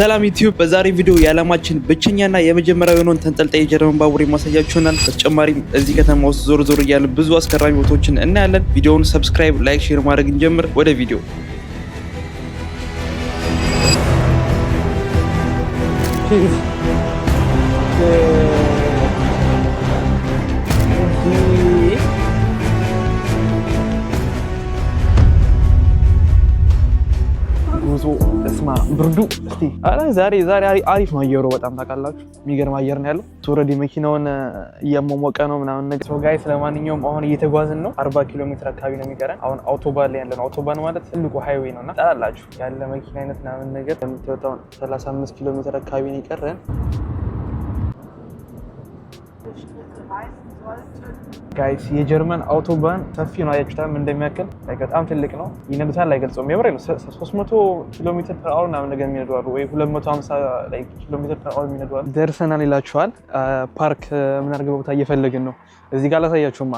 ሰላም ዩቲዩብ በዛሬ ቪዲዮ የዓለማችን ብቸኛና የመጀመሪያው የሆነውን ተንጠልጣይ የጀርመን ባቡር ማሳያችሁናል። በተጨማሪም እዚህ ከተማ ውስጥ ዞር እያለ ብዙ አስገራሚ ቦታዎችን እናያለን። ቪዲዮውን ሰብስክራይብ፣ ላይክ፣ ሼር ማድረግ እንጀምር። ወደ ቪዲዮ ብርዱ እስቲ ዛሬ አሪፍ ነው አየሩ በጣም ታውቃላችሁ፣ የሚገርም አየር ነው ያለው። ኦልሬዲ መኪናውን እያሟሟቀ ነው ምናምን ነገር። ሶ ጋይስ ለማንኛውም አሁን እየተጓዝን ነው። 40 ኪሎ ሜትር አካባቢ ነው የሚቀረን። አሁን አውቶባን ላይ ያለነው። አውቶባን ማለት ትልቁ ሃይዌይ ነውና ታላላችሁ ያለ መኪና አይነት ምናምን ነገር የምትወጣው 35 ኪሎ ሜትር አካባቢ ነው የቀረን። ጋይስ የጀርመን አውቶባን ሰፊ ነው። አያችሁታም እንደሚያክል በጣም ትልቅ ነው። ይነዱታል አይገልጸውም። የምሬ ነው። 300 ኪሎ ሜትር ፐር አወር ምናምን ነገር የሚነዱ አሉ፣ ወይ 250 ኪሎ ሜትር ፐር አወር የሚነዱ አሉ። ደርሰናል ይላችኋል። ፓርክ የምናደርገው ቦታ እየፈለግን ነው። እዚህ ጋር ላሳያችሁማ።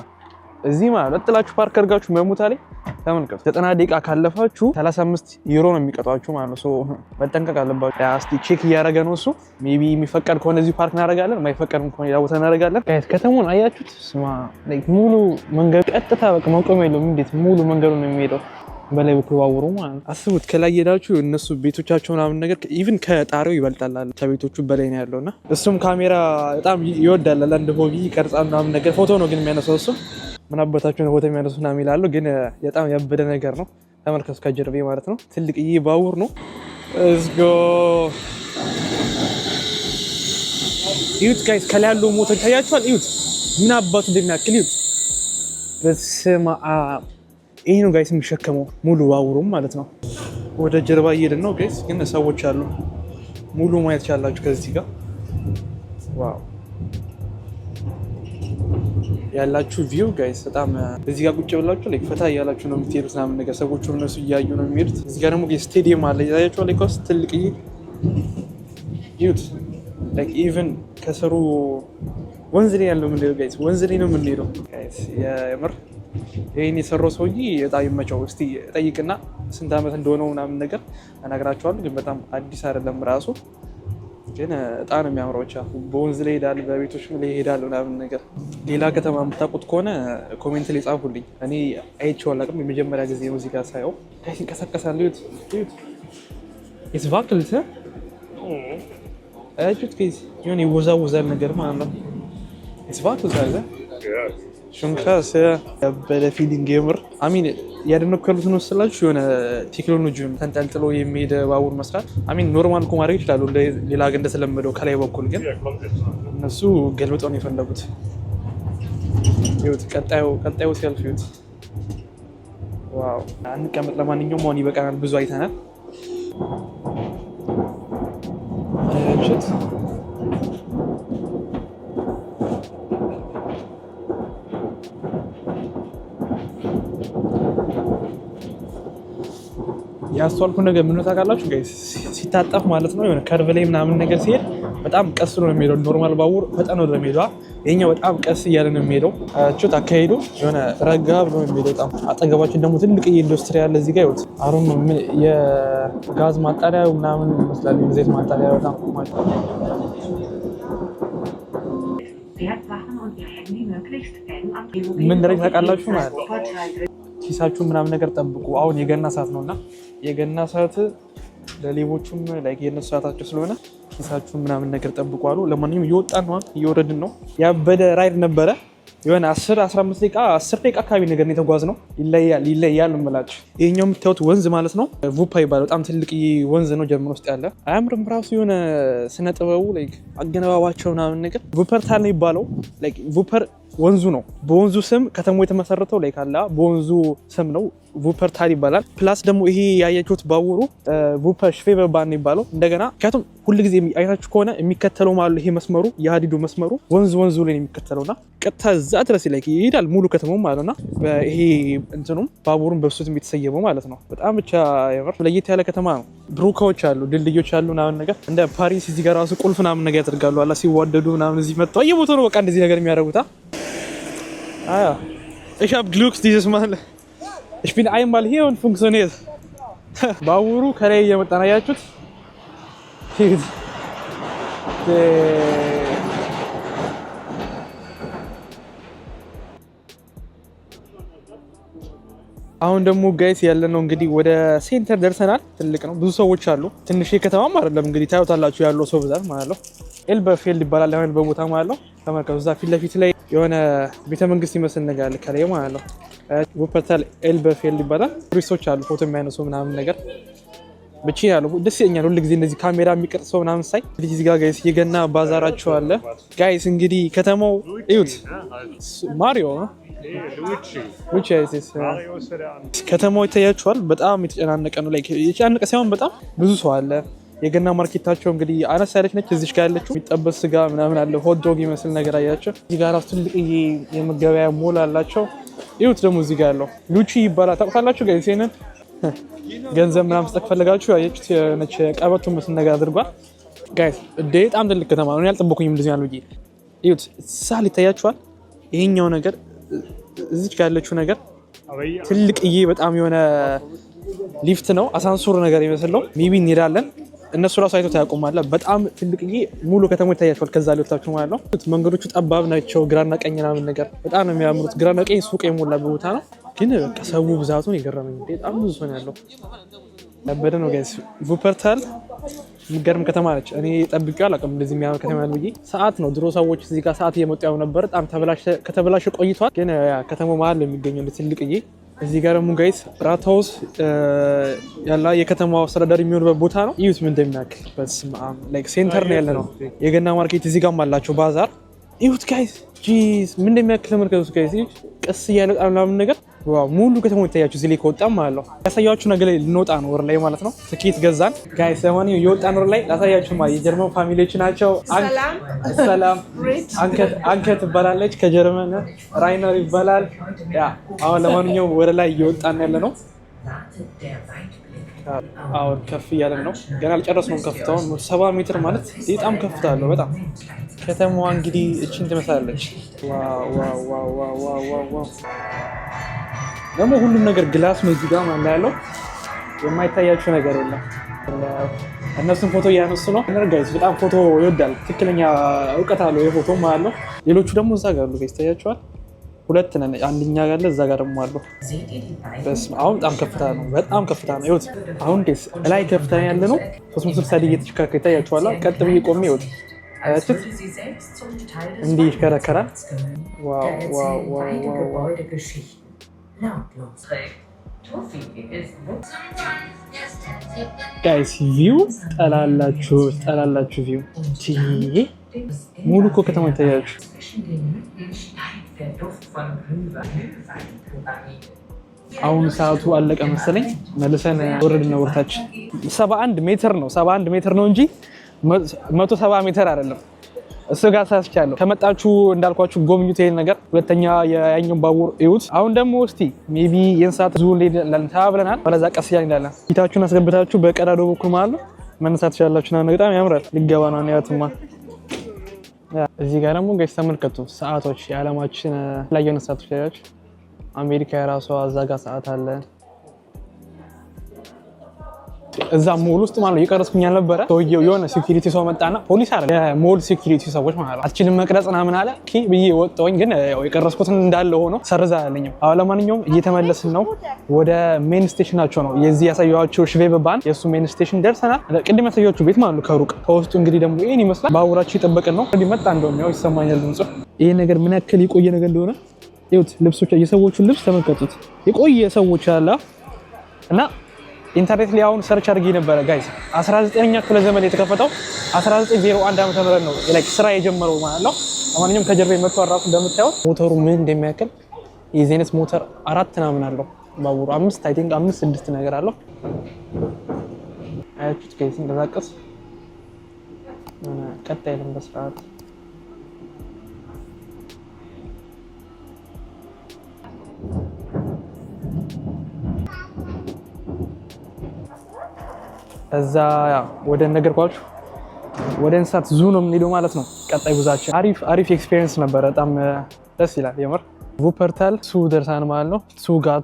እዚህ ማለት ለጥላችሁ ፓርክ አድርጋችሁ መሙታ ላይ ተመልከቱ። 90 ደቂቃ ካለፋችሁ 35 ዩሮ ነው የሚቀጣችሁ ማለት ነው። ሶ መጠንቀቅ አለባችሁ። እስቲ ቼክ እያደረገ ነው እሱ። ሜቢ የሚፈቀድ ከሆነ እዚህ ፓርክ እናደርጋለን፣ የማይፈቀድም ከሆነ ሌላ ቦታ እናደርጋለን። ጋይስ ከተማውን አያችሁት? ስማ ሙሉ መንገድ ቀጥታ በቃ መቆም የለውም። እንዴት ሙሉ መንገዱ ነው የሚሄደው በላይ በኩል ባቡሩ ማለት ነው። አስቡት ከላይ ሄዳችሁ እነሱ ቤቶቻቸው ምናምን ነገር ኢቭን ከጣሪያው ይበልጣል አለ። ከቤቶቹ በላይ ነው ያለውና እሱም ካሜራ በጣም ይወዳል። አንድ ሆቢ ቀርጻ ምናምን ነገር ፎቶ ነው ግን የሚያነሳው እሱ ምን አባታችሁ ነው ቦታ የሚያነሱት ምናምን ይላሉ፣ ግን በጣም ያበደ ነገር ነው። ተመልከቱ ከጀርቤ ማለት ነው። ትልቅ ይሄ ባቡር ነው። let's go እዩት ጋይስ፣ ከላይ ያለው ሞተር ታያችኋል። እዩት ምን አባቱ እንደሚያክል እዩት። በስመ አብ ይሄ ነው ጋይስ የሚሸከመው ሙሉ ባቡሩም ማለት ነው። ወደ ጀርባ እየሄድን ነው ጋይስ፣ ግን ሰዎች አሉ። ሙሉ ማየት ቻላችሁ ከዚህ ጋር ዋው ያላችሁ ቪው ጋይስ በጣም እዚህ ጋር ቁጭ ብላችሁ ላይ ፈታ እያላችሁ ነው የምትሄዱት ምናምን ነገር። ሰዎቹ እነሱ እያዩ ነው የሚሄዱት። እዚህ ጋር ደግሞ ስቴዲየም አለ ያያችሁ ላይ ኮስ ትልቅ ዩት ላይክ ኢቭን ከስሩ ወንዝ ላይ ያለው ምን ጋይስ፣ ወንዝ ላይ ነው የምንሄደው ጋይስ። የምር ይሄን የሰራው ሰውዬ በጣም ይመቸው። እስቲ ጠይቅና ስንት ዓመት እንደሆነው ምናምን ነገር እነግራችኋለሁ። ግን በጣም አዲስ አይደለም ራሱ፣ ግን በጣም ነው የሚያምረው። ብቻ በወንዝ ላይ ሄዳል፣ በቤቶች ላይ ሄዳል ምናምን ነገር። ሌላ ከተማ የምታውቁት ከሆነ ኮሜንት ላይ ጻፉልኝ። እኔ አይቼው አላውቅም፣ የመጀመሪያ ጊዜ ነው እዚህ ጋር ሳየው። ጋይስ ይንቀሳቀሳል። እዩት ይዝቫክልት አያችሁት ጋይስ፣ የሆነ ይወዛወዛል ነገር ማለት ነው። ይዝቫክልት ሽንካስ ያበደ ፊሊንግ የምር አሚን ያደነከሉት ነው ስላችሁ የሆነ ቴክኖሎጂውን ተንጠልጥሎ የሚሄድ ባቡር መስራት አሚን ኖርማል እኮ ማድረግ ይችላሉ ሌላ ሀገር እንደተለመደው ከላይ በኩል፣ ግን እነሱ ገልብጠው ነው የፈለጉት። ይኸውት ቀጣዩ ሲያልፍ ይኸውት ዋው። አንቀመጥ ለማንኛውም አሁን ይበቃናል፣ ብዙ አይተናል። እሺት ያስተዋልኩ ነገር ምን ታውቃላችሁ ጋይስ፣ ሲታጠፍ ማለት ነው የሆነ ከርቭ ላይ ምናምን ነገር ሲሄድ በጣም ቀስ ነው የሚሄደው። ኖርማል ባቡር ፈጠን ነው የሚሄደው፣ የኛው በጣም ቀስ እያለ ነው የሚሄደው። እቹት አካሄዱ የሆነ ረጋ ብሎ ነው የሚሄደው በጣም። አጠገባችን ደግሞ ትልቅ ኢንዱስትሪ ያለ እዚህ ጋር ይወት አሁን ምን የጋዝ ማጣሪያ ምናምን ይመስላል፣ የዘይት ማጣሪያ በጣም ማለት ነው። ምን ደረጃ ታውቃላችሁ ማለት ነው። ኪሳችሁ ምናምን ነገር ጠብቁ። አሁን የገና ሰዓት ነውና የገና ሰዓት ለሌቦቹም ላይ የነሱ ሰዓታቸው ስለሆነ ኪሳችሁ ምናምን ነገር ጠብቁ አሉ። ለማንኛውም እየወጣን ነው፣ እየወረድን ነው። ያበደ ራይድ ነበረ። የሆነ 10-15 ደቂቃ 10 ደቂቃ አካባቢ ነገር ነው የተጓዝነው። ይለያል እምላችሁ። ይሄኛው የምታዩት ወንዝ ማለት ነው ቩፓ ይባላል። በጣም ትልቅ ወንዝ ነው ጀርመን ውስጥ ያለ። አያምርም ራሱ የሆነ ስነ ጥበቡ ላይክ አገነባባቸው ምናምን ነገር። ቩፐርታል ነው ይባለው። ላይክ ቩፐር ወንዙ ነው። በወንዙ ስም ከተማው የተመሰረተው ላይ ካላ በወንዙ ስም ነው ቩፐርታል ይባላል። ፕላስ ደግሞ ይሄ ያያችሁት ባቡሩ ቩፐር ሽቬበባን ነው ይባለው። እንደገና ምክንያቱም ሁልጊዜ አይታችሁ ከሆነ የሚከተለው ማለት ይሄ መስመሩ የሀዲዱ መስመሩ ወንዙ ላይ ነው የሚከተለውና ቀጥታ እዛ ድረስ ላይ ይሄዳል ሙሉ ከተማው ማለትና ይሄ እንትኑም ባቡሩን በሱት የተሰየመው ማለት ነው። በጣም ብቻ የምር ለየት ያለ ከተማ ነው። ብሩካዎች አሉ፣ ድልድዮች አሉ ምናምን ነገር እንደ ፓሪስ። እዚህ ጋር ራሱ ቁልፍ ምናምን ነገር ያደርጋሉ አላ ሲዋደዱ ምናምን እዚህ መጥተው እየሞቱ ነው በቃ እንደዚህ ነገር የሚያደርጉታ። Ich habe Glück dieses Mal. Ich bin einmal hier und funktioniert. ባቡሩ ከላይ እየመጣ ነው ያያችሁት። አሁን ደግሞ ጋይስ ያለነው እንግዲህ ወደ ሴንተር ደርሰናል። ትልቅ ነው፣ ብዙ ሰዎች አሉ። ትንሽ ከተማም አይደለም እንግዲህ ታዩታላችሁ ያለው ሰው ብዛት ማለት ነው። ኤልበርፌልድ ይባላል አሁን በቦታ ማለት ነው። ተመልከቱ፣ እዛ ፊት ለፊት ላይ የሆነ ቤተመንግስት ይመስል ነገር አለ ከላይ ማለት ነው። ቮፐርታል ኤልበርፌልድ ይባላል። ቱሪስቶች አሉ ፎቶ የሚያነሱ ምናምን ነገር ብቻ ያለው ደስ ይለኛል። ሁሉ ጊዜ እንደዚህ ካሜራ የሚቀርጽ ሰው ምናምን ሳይ እዚህ ጋር ጋይስ የገና ባዛራቸው አለ ጋይስ። እንግዲህ ከተማው እዩት፣ ማሪዮ ሉቺ ከተማው ይታያችኋል። በጣም የተጨናነቀ ነው። ላይክ የተጨናነቀ ሳይሆን በጣም ብዙ ሰው አለ። የገና ማርኬታቸው እንግዲህ አነስ ያለች ነች። እዚሽ ጋር ያለችው የሚጠበስ ስጋ ምናምን አለ፣ ሆት ዶግ ይመስል ነገር አያቸው። እዚህ ጋር ራሱ ትልቅ የመገበያ ሞል አላቸው። እዩት ደግሞ እዚህ ጋር ያለው ሉቺ ይባላል። ታውቁታላችሁ ጋይስ ይሄንን ገንዘብ ምናምን ስጠቅ ፈለጋችሁ ያየችት ነች። ቀበቶ መስል ነገር አድርጓል ጋይስ። በጣም ትልቅ ከተማ ነው። ያልጠበኩኝም እንደዚህ ያለው ይሄ እዩት፣ ሳል ይታያችኋል። ይሄኛው ነገር እዚች ጋር ያለችው ነገር ትልቅዬ በጣም የሆነ ሊፍት ነው፣ አሳንሱር ነገር ይመስል ነው። ሜቢ እንሄዳለን። እነሱ ራሱ አይቶ ታያቆማለ። በጣም ትልቅዬ ሙሉ ከተማው ይታያችኋል። ከዛ ሊወጣችሁ ማለት ነው። መንገዶቹ ጠባብ ናቸው። ግራና ቀኝ ምናምን ነገር በጣም ነው የሚያምሩት። ግራና ቀኝ ሱቅ የሞላበት ቦታ ነው። ግን በቃ ሰው ብዛቱን የገረመኝ በጣም ብዙ ሰው ነው ያለው። ለበደ ነው ጋይስ። ቮፐርታል የሚገርም ከተማ ነች። እኔ ጠብቄው አላውቅም እንደዚህ የሚያምር ከተማ ነው ብዬ። ሰዓት ነው ድሮ ሰዎች እዚህ ጋር ሰዓት እየመጡ ያው ነበር። በጣም ከተበላሸ ቆይቷል። ግን ከተማው መሀል ነው የሚገኘው ትልቅዬ። እዚህ ጋር ደግሞ ጋይስ ራታውስ ያላ የከተማው አስተዳዳሪ የሚሆንበት ቦታ ነው። እዩት ምን እንደሚያክል። በስመ አብ ላይክ ሴንተር ነው ያለ ነው። የገና ማርኬት እዚህ ጋርም አላቸው ባዛር። እዩት ጋይስ ጂስ ምን እንደሚያክል ተመልከቱት ጋይስ። ቀስ እያለ ምናምን ነገር ዋው ሙሉ ከተማው ይታያችሁ። እዚህ ላይ ከወጣም ማለት ነው ያሳያችሁ ነገር ላይ ልንወጣ ነው ወር ላይ ማለት ነው። ትኬት ገዛን ጋይስ። ለማንኛውም የወጣን ወር ላይ ላሳያችሁ ማለት የጀርመን ፋሚሊዎች ናቸው። ሰላም አንከት ትባላለች ከጀርመን፣ ራይነር ይባላል። ያ አሁን ለማንኛውም ወር ላይ እየወጣን ያለ ነው። አሁን ከፍ እያለን ነው። ገና አልጨረስነውም ከፍታውን። 70 ሜትር ማለት በጣም ከፍታ አለው በጣም። ከተማዋ እንግዲህ እቺን ትመስላለች። ዋው ዋው ዋው ዋው ዋው ዋው። ደግሞ ሁሉም ነገር ግላስ ነው እዚህ ጋር ማለት ያለው። የማይታያችሁ ነገር የለም። እነሱም ፎቶ እያነሱ ነው። ጋይስ በጣም ፎቶ ይወዳል። ትክክለኛ እውቀት አለው የፎቶ ማለት ነው። ሌሎቹ ደግሞ እዛ ጋር አሉ ጋይስ ታያችኋል። ሁለት ነን፣ አንደኛ ጋር አለ፣ እዛ ጋር ደግሞ አለው። በስመ አብ በጣም ከፍታ ነው፣ በጣም ከፍታ ነው። ይኸውት አሁን ደስ ላይ ከፍታ ያለ ነው። 360 ዲግሪ እየተሽከረከረ ይታያችኋል። ቀጥ ብዬ ቆሜ ይኸውት አያችሁት እንዲህ ይሽከረከራል። ዋው ዋው ዋው ዋው። ጋይስ ቪው ጠላላችሁ ቪው ሙሉ እኮ ከተማ ይታያችሁ። አሁን ሰዓቱ አለቀ መሰለኝ። መልሰን ወረድና ወርታች 71 ሜትር ነው 71 ሜትር ነው እንጂ 170 ሜትር አይደለም። እሱ ጋር ሳስቻለሁ። ከመጣችሁ እንዳልኳችሁ ጎብኙት ይሄን ነገር። ሁለተኛ የያኛውን ባቡር እዩት። አሁን ደግሞ እስቲ ሜቢ የእንስሳት ዙ እንሄዳለን ተባብለናል። ወደዛ ቀስ እያልን እንሄዳለን። ፊታችሁን አስገብታችሁ በቀዳዳው በኩል ማለት ነው መነሳት ትችላላችሁ። ነው በጣም ያምራል። ሊገባ ነው ያቱማ። እዚህ ጋር ደግሞ ጋይስ ተመልከቱ ሰዓቶች፣ የዓለማችን ላይ የሆነ ሰዓቶች ያያችሁ። አሜሪካ የራሷ እዛ ጋር ሰዓት አለ። እዛ ሞል ውስጥ ማለት ነው የቀረስኩኝ አልነበረ። ሰውዬው የሆነ ሴኩሪቲ ሰው መጣና ፖሊስ አይደል የሞል ሴኩሪቲ ሰዎች ማለት ነው አትችልም መቅረጽ ምናምን አለ። ብዬ ወጣሁኝ። ግን ያው የቀረስኩትን እንዳለ ሆኖ ሰርዛ አለኝም። አሁን ለማንኛውም እየተመለስን ነው ወደ ሜን ስቴሽናቸው ነው የዚህ ያሳየኋቸው ሽቬበባን የእሱ ሜን ስቴሽን ደርሰናል። ቅድም ያሳየኋችሁ ቤት ማለት ነው ከሩቅ። ከውስጡ እንግዲህ ደግሞ ይሄን ይመስላል። ባቡራችሁ ይጠበቅን ነው እንግዲህ መጣ። እንደውም ያው ይሰማኛል ድምፁ። ይሄ ነገር ምን ያክል የቆየ ነገር እንደሆነ ይሁት። ልብሶች የሰዎቹን ልብስ ተመልከቱት። የቆየ ሰዎች አለ እና ኢንተርኔት ላይ አሁን ሰርች አድርጌ ነበረ ጋይስ 19ኛ ክፍለ ዘመን የተከፈተው 1901 ዓመተ ምህረት ነው ላይክ ስራ የጀመረው ማለት ነው። ለማንኛውም ከጀርባ መጥቷል ራሱ እንደምታዩት ሞተሩ ምን እንደሚያክል የዚህ አይነት ሞተር 4 ምናምን አለው ባቡሩ 5 አይ ቲንክ 5-6 ነገር አለው። አያችሁት ጋይስ እንደዛቀስ ቀጣይ ለም በስርዓት እዛ ወደ ነገርኳችሁ ወደ እንስሳት ዙ ነው የምንሄደው ማለት ነው። ቀጣይ ጉዛችን አሪፍ ኤክስፒሪየንስ ነበር። በጣም ደስ ይላል የምር። ቮፐርታል ሱ ደርሰናል ማለት ነው። ሱ ጋር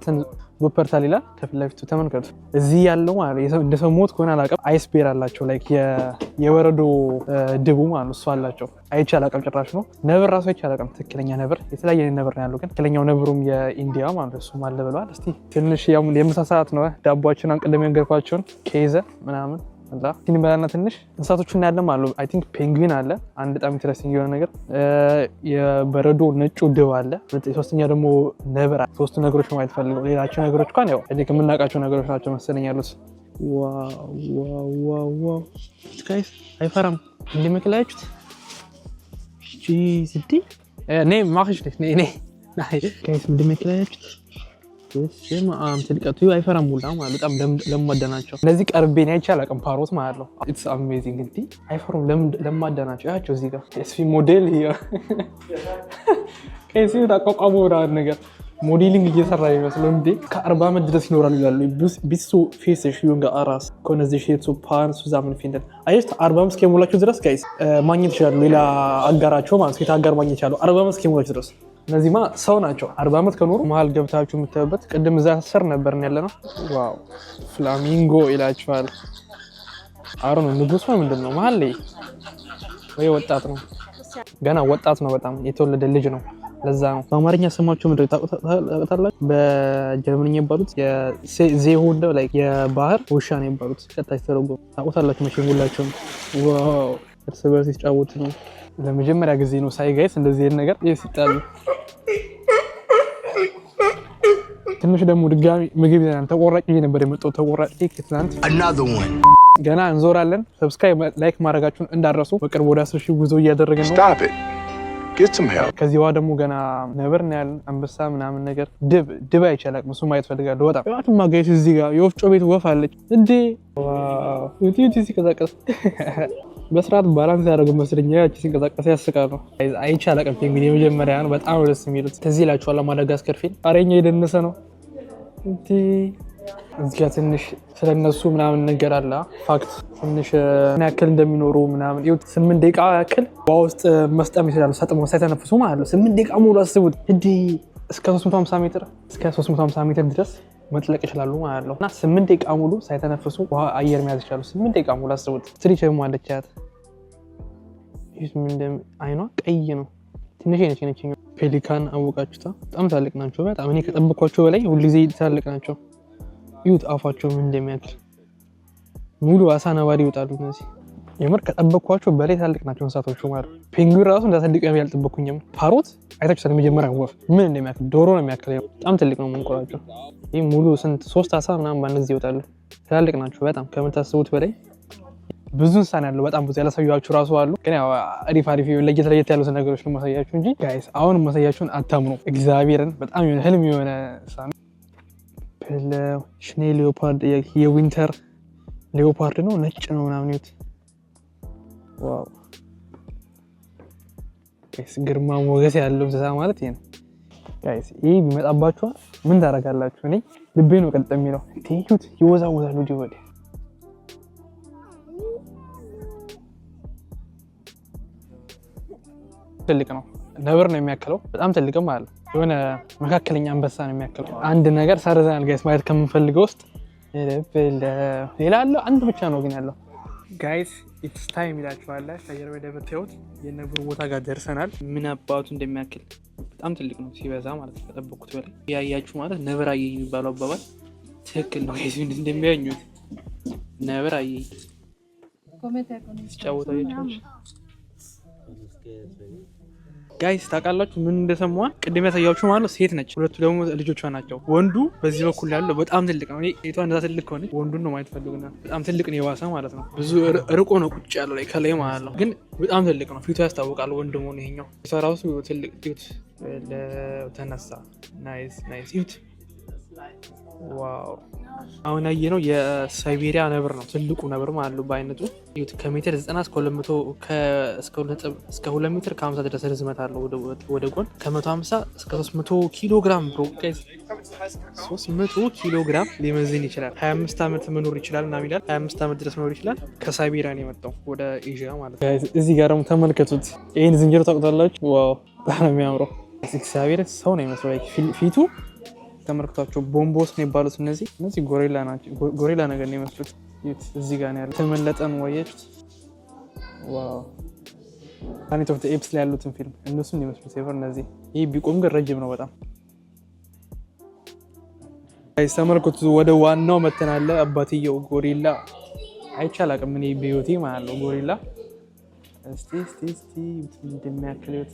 ቡፐርታል ይላል ከፊት ለፊቱ ተመልከቱ። እዚህ ያለው ማለት እንደ ሰው ሞት ከሆነ አላውቅም አይስ ቤር አላቸው ላይክ የበረዶ ድቡ ማለት እሱ አላቸው። አይቼ አላውቅም ጭራሽ ነው። ነብር ራሱ አይቼ አላውቅም። ትክክለኛ ነብር የተለያየ ነብር ነው ያለው ግን ትክክለኛው ነብሩም የኢንዲያ ማለት እሱም አለ ብለዋል። እስቲ ትንሽ ያው የምሳ ሰዓት ነው። ዳቦአችን አንቀደም ያንገርፋቸውን ከይዘ ምናምን አላ ሲኒበላና ትንሽ እንስሳቶች እናያለን ማለት ነው። አይ ቲንክ ፔንግዊን አለ አንድ በጣም ኢንተረስቲንግ የሆነ ነገር። የበረዶ ነጩ ድብ አለ። ሶስተኛ ደግሞ ነብር። ሶስቱ ነገሮች ማየት ፈልገው ሌላቸው ነገሮች እንኳን ያው እኔ ከምናውቃቸው ነገሮች ናቸው መሰለኝ ያሉት። ዋው ጋይስ አይፈራም እንደምትላችሁት ጂዲ እኔ ማክሽ ነኝ ጋይስ እንደምትላችሁት ትልቀቱ አይፈራም ሙላ ማለት በጣም ለማዳ ናቸው። እነዚህ ቀርቤ ነው አይቼ አላውቅም። ፓሮት ማለት ነው። ኢትስ አሜዚንግ እንዴ አይፈሩም ለማዳ ናቸው። ያቸው እዚህ ጋር ኤስቪ ሞዴል ከዚህ ታቋቋሙ ወራን ነገር ሞዴሊንግ እየሰራ ይመስለው እንዴ ከ40 ዓመት ድረስ ይኖራሉ ይላሉ። ቢሱ ፌስሽ ዩንጋ አራስ ኮነዚህ ሼቱ ፓንስ ዛምን ፊንደን አይስ 45 እስከሞላችሁ ድረስ ጋይስ ማግኘት ይችላሉ። ሌላ አጋራቸው ማለት ነው። አጋር ማግኘት ይችላሉ 45 እስከሞላችሁ ድረስ። እነዚህማ ሰው ናቸው። 40 ዓመት ከኖሩ መሀል ገብታችሁ የምታዩበት ቅድም እዛ ስር ነበርን ያለ ነው። ዋው ፍላሚንጎ ይላችኋል። አሮ ነው ንጉስ ነው ምንድን ነው መሀል ላይ ወይ ወጣት ነው ገና ወጣት ነው። በጣም የተወለደ ልጅ ነው። ለዛ ነው በአማርኛ ስማቸው ምንድን ታውቃላችሁ? በጀርመንኛ ይባሉት የዜሆንደ ላይክ የባህር ውሻ ነው ይባሉት። ቀጣይ ተረጎ ታውቁታላችሁ መቼም ሁላችሁም። ዋው እርስ በርስ ሲጫወቱ ነው። ለመጀመሪያ ጊዜ ነው ሳይ ጋይስ እንደዚህ አይነት ነገር ሲጣሉ። ትንሽ ደግሞ ድጋሚ ምግብ ይዘናል። ተቆራጭ ነበር የመጣው ተቆራጭ ትናንት። ገና እንዞራለን። ሰብስክራይብ ላይክ ማድረጋችሁን እንዳትረሱ። በቅርብ ወደ 10 ሺህ ጉዞ እያደረግን ነው። ከዚህ በኋላ ደግሞ ገና ነብር ነው ያለን አንበሳ ምናምን ነገር ድብ አይቻላል። እሱ ማየት ፈልጋለሁ በጣም ያቱማ ጋይስ። እዚህ ጋር የወፍጮ ቤት ወፍ አለች እንዴ! ዋው ዩቲዩብ ሲንቀሳቀስ በስርዓት ባላንስ ያደረገው መስለኛ። ያቺ ሲንቀሳቀስ ያስቃል ነው። አይቻላል እንግዲህ የመጀመሪያ ነው። በጣም ደስ የሚሉት ተዚህ ይላችኋል። ማዳጋስከር ፊልም አሬኛ የደነሰ ነው እንዴ! እዚህ ጋር ትንሽ ስለነሱ ምናምን ነገር አለ ፋክት ትንሽ ምን ያክል እንደሚኖሩ ምናምን ይሁት 8 ደቂቃ ያክል በውስጥ መስጠም ይችላሉ። ሰጥሞ ሳይተነፍሱ ማለት ነው። 8 ደቂቃ ሙሉ አስቡት እንዴ! እስከ 350 ሜትር ድረስ መጥለቅ ይችላሉ ማለት ነው። እና 8 ደቂቃ ሙሉ ሳይተነፍሱ ውሃ አየር መያዝ ይችላሉ። 8 ደቂቃ ሙሉ አስቡት። ትሪች ማለች ያት ይህ ምን አይኗ ቀይ ነው። ትንሽ ነች። ፔሊካን አወቃችሁታ? በጣም ታልቅ ናቸው። በጣም እኔ ከጠበኳቸው በላይ ሁልጊዜ ታልቅ ናቸው። ይሁት አፋቸው ምን እንደሚያክል ሙሉ አሳ ነባሪ ይወጣሉ። እነዚህ የምር ከጠበኳቸው በላይ ታልቅ ናቸው እንስሳቶቹ ማለት። ፔንጉዊን ራሱ እንዳትልቅ ያልጠበኩኝም። ፓሮት አይታችሁታል? መጀመሪያ ወፍ ምን እንደሚያክል ዶሮ ነው የሚያክል። በጣም ትልቅ ነው መንቆራቸው። ይህ ሙሉ ስንት 3 አሳ ምናምን በአንድ ጊዜ ይወጣሉ። ታልቅ ናቸው በጣም ከምታስቡት በላይ። ብዙ እንስሳ ያለው በጣም ብዙ ያላሳያችሁ ራሱ አሉ። ግን ያው አሪፍ ለየት ያሉት ነገሮች ነው ማሳያችሁ እንጂ ጋይስ አሁን ማሳያችሁን አታምኑ። እግዚአብሔርን በጣም የሆነ ህልም የሆነ ሳሚ ሽኔ ሌኦፓርድ የዊንተር ሌኦፓርድ ነው። ነጭ ነው ምናምን ይሁት። ዋው ጋይስ ግርማ ሞገስ ያለው እንስሳ ማለት ይሄ ነው ጋይስ። ይሄ ቢመጣባችሁ ምን ታደርጋላችሁ? እኔ ልቤ ነው ቀጥ የሚለው። ይሁት ይወዛወዛሉ ዲወዲ ትልቅ ነው። ነብር ነው የሚያክለው። በጣም ትልቅም ማለት ነው። የሆነ መካከለኛ አንበሳ ነው የሚያክለው። አንድ ነገር ሰርዘናል ጋይስ ማለት ከምንፈልገው ውስጥ ሌላ አለው። አንድ ብቻ ነው ግን ያለው ጋይስ። ኢትስ ታይም ይላችኋል። ከጀርባ እንደምታዩት የነብሩ ቦታ ጋር ደርሰናል። ምን አባቱ እንደሚያክል በጣም ትልቅ ነው ሲበዛ ማለት ነው። ከጠበቁት በላይ ያያችሁ ማለት ነብር አየኝ የሚባለው አባባል ትክክል ነው ጋይስ። እንደሚያኙት ነብር አየኝ ሲጫወታው ጋይስ ታውቃላችሁ ምን እንደሰማዋ? ቅድም ያሳያችሁ ማለት ሴት ነች። ሁለቱ ደግሞ ልጆቿ ናቸው። ወንዱ በዚህ በኩል ያለው በጣም ትልቅ ነው። ሴቷ እንደዛ ትልቅ ከሆነች ወንዱን ነው ማየት ፈልጉና በጣም ትልቅ ነው የዋሰ ማለት ነው። ብዙ ርቆ ነው ቁጭ ያለው ላይ ከላይ ማለት ነው። ግን በጣም ትልቅ ነው። ፊቱ ያስታውቃል ወንድ መሆኑ። ይሄኛው ፊቷ ራሱ ትልቅ ዩት ለተነሳ ናይስ ዩት ዋው። አሁን ያየነው የሳይቤሪያ ነብር ነው። ትልቁ ነብር ማለት ነው በአይነቱ። ዩት ከሜትር 90 እስከ 2 ሜትር ከ50 ድረስ ርዝመት አለው ወደ ጎን። ከ150 እስከ 300 ኪሎ ግራም 300 ኪሎ ግራም ሊመዝን ይችላል። 25 ዓመት መኖር ይችላል እና ይላል 25 ዓመት ድረስ መኖር ይችላል። ከሳይቤሪያ ነው የመጣው ወደ ኤዥያ ማለት ነው። እዚህ ጋር ደግሞ ተመልከቱት። ይሄን ዝንጀሮ ታውቁታላችሁ? ዋው በጣም የሚያምረው እግዚአብሔር ሰው ነው የሚመስለው ፊቱ ተመልክቷቸው ቦምቦስ ነው የሚባሉት እነዚህ ጎሪላ ናቸው። ጎሪላ ነገር ነው የሚመስሉት። እዚህ ጋር ነው ያለው ተመለጠን ወየች ዋው ፕላኔት ኦፍ ዘ ኤፕስ ላይ ያሉትን ፊልም እነሱን ነው የሚመስሉት ይፈር እነዚህ ይሄ ቢቆም ግን ረጅም ነው በጣም ተመልክቱ። ወደ ዋናው መተናለ አባትየው ጎሪላ አይቻላቅም ምን ቢዩቲ ማለት ነው ጎሪላ እስቲ እንደሚያክሉት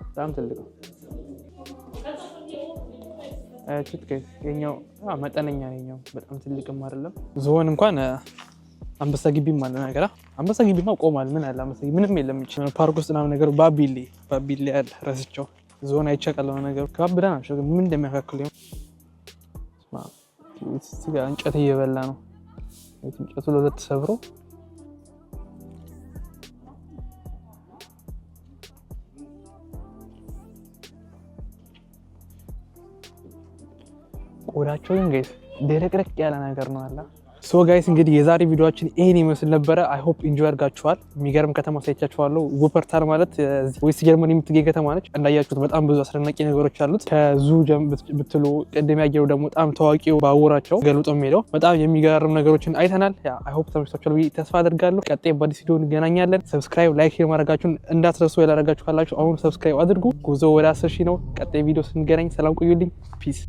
በጣም ትልቅ ነው። የኛው መጠነኛ ነው በጣም ትልቅም አይደለም። ዝሆን እንኳን አንበሳ ግቢም አለ ነገር አንበሳ ግቢማ ቆሟል። ምን አለ አንበሳ ግቢ ምንም የለም። ፓርክ ውስጥ ምናምን ነገር ባቢሌ አለ ረስቸው። ዝሆን አይቻቀለው ነገር ከባብዳ ናቸው ምን እንደሚያካክሉ እዚህ ጋር እንጨት እየበላ ነው። እንጨቱ ለሁለት ሰብሮ ቆዳቸው እንግዲህ ደረቅረቅ ያለ ነገር ነው አላ ሶ ጋይስ እንግዲህ የዛሬ ቪዲዮአችን ይሄን ይመስል ነበረ። አይ ሆፕ ኢንጆይ አድርጋችኋል። የሚገርም ከተማ ሳይቻችኋለሁ። ቡፐርታል ማለት ዌስት ጀርመኒ የምትገኝ ከተማ ነች። እንዳያችሁት በጣም ብዙ አስደናቂ ነገሮች አሉት። ከዙ ብትሉ ቅድም ያየው ደግሞ በጣም ታዋቂው ባቡራቸው ገልጦ የሚሄደው በጣም የሚገርም ነገሮችን አይተናል። አይ ሆፕ ተመችቷችኋል ብዬ ተስፋ አደርጋለሁ። ቀጣይ በአዲስ ቪዲዮ እንገናኛለን። ሰብስክራይብ፣ ላይክ፣ ሼር ማድረጋችሁን እንዳትረሱ። ያላደረጋችሁ ካላችሁ አሁን ሰብስክራይብ አድርጉ። ጉዞ ወደ 10,000 ነው። ቀጣይ ቪዲዮ ስንገናኝ ሰላም ቆዩልኝ። ፒስ